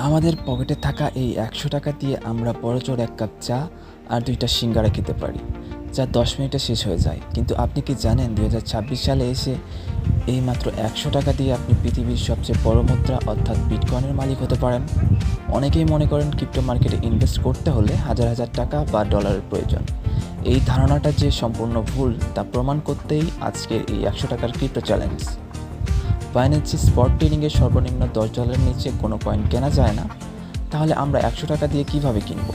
আমাদের পকেটে থাকা এই ১০০ টাকা দিয়ে আমরা বড়জোর ১ কাপ চা আর ২ টা সিঙ্গারা খেতে পারি, যা ১০ মিনিটে শেষ হয়ে যায়। কিন্তু আপনি কি জানেন ২০২৬ সালে এসে এই মাত্র ১০০ টাকা দিয়ে আপনি পৃথিবীর সবচেয়ে বড় মুদ্রা অর্থাৎ বিটকয়েনের মালিক হতে পারেন? অনেকেই মনে করেন ক্রিপ্টো মার্কেটে ইনভেস্ট করতে হলে হাজার হাজার টাকা বা ডলারের প্রয়োজন। এই ধারণাটা যে সম্পূর্ণ ভুল তা প্রমাণ করতেই আজকের এই ১০০ টাকার ক্রিপ্টো চ্যালেঞ্জ। বাইন্যান্সে স্পট ট্রেডিংয়ে সর্বনিম্ন $10 নিচে কোনো কয়েন কেনা যায় না। তাহলে আমরা ১০০ টাকা দিয়ে কিভাবে কিনব?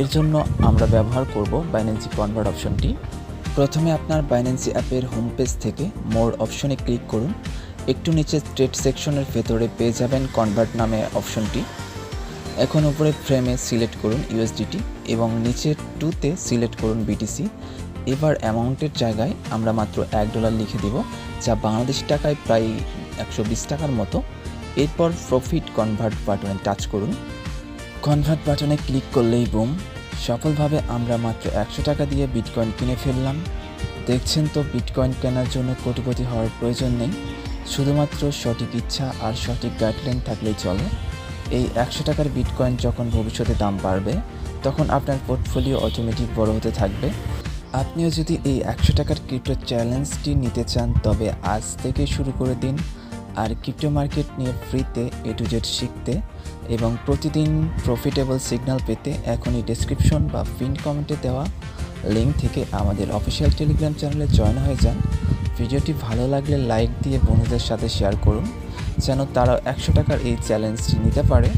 এর জন্য আমরা ব্যবহার করব বাইন্যান্সি কনভার্ট অপশনটি। প্রথমে আপনার বাইন্যান্সি অ্যাপের হোম পেজ থেকে মোর অপশনে ক্লিক করুন। একটু নিচে ট্রেড সেকশনের ভেতরে পেয়ে যাবেন কনভার্ট নামে অপশনটি। এখন উপরে ফ্রেমে সিলেক্ট করুন ইউএসডিটি এবং নিচে টুতে সিলেক্ট করুন বিটিসি। এবার অ্যামাউন্টের জায়গায় আমরা মাত্র $1 লিখে দেব, যা বাংলাদেশি টাকায় প্রায় ১২০ টাকার মতো। এরপর প্রফিট কনভার্ট বাটনে টাচ করুন। কনভার্ট বাটনে ক্লিক করলেই বুম, সফলভাবে আমরা মাত্র ১০০ টাকা দিয়ে বিটকয়েন কিনে ফেললাম। দেখছেন তো, বিটকয়েন কেনার জন্য কোটিপতি হওয়ার প্রয়োজন নেই, শুধুমাত্র সঠিক ইচ্ছা আর সঠিক গাইডলাইন থাকলেই চলে। এই ১০০ টাকার বিটকয়েন যখন ভবিষ্যতে দাম বাড়বে, তখন আপনার পোর্টফোলিও অটোমেটিক বড় হতে থাকবে। আপনিও যদি এই ১০০ টাকার ক্রিপ্টো চ্যালেঞ্জটি নিতে চান, তবে আজ থেকে শুরু করে দিন। আর ক্রিপ্টো মার্কেট নিয়ে ফ্রিতে A to Z শিখতে এবং প্রতিদিন প্রফিটেবল সিগন্যাল পেতে এখনই ডেসক্রিপশন বা পিন কমেন্টে দেওয়া লিঙ্ক থেকে আমাদের অফিসিয়াল টেলিগ্রাম চ্যানেলে জয়েন হয়ে যান। ভিডিওটি ভালো লাগলে লাইক দিয়ে বন্ধুদের সাথে শেয়ার করুন, যেন তারা ১০০ টাকার এই চ্যালেঞ্জটি নিতে পারে।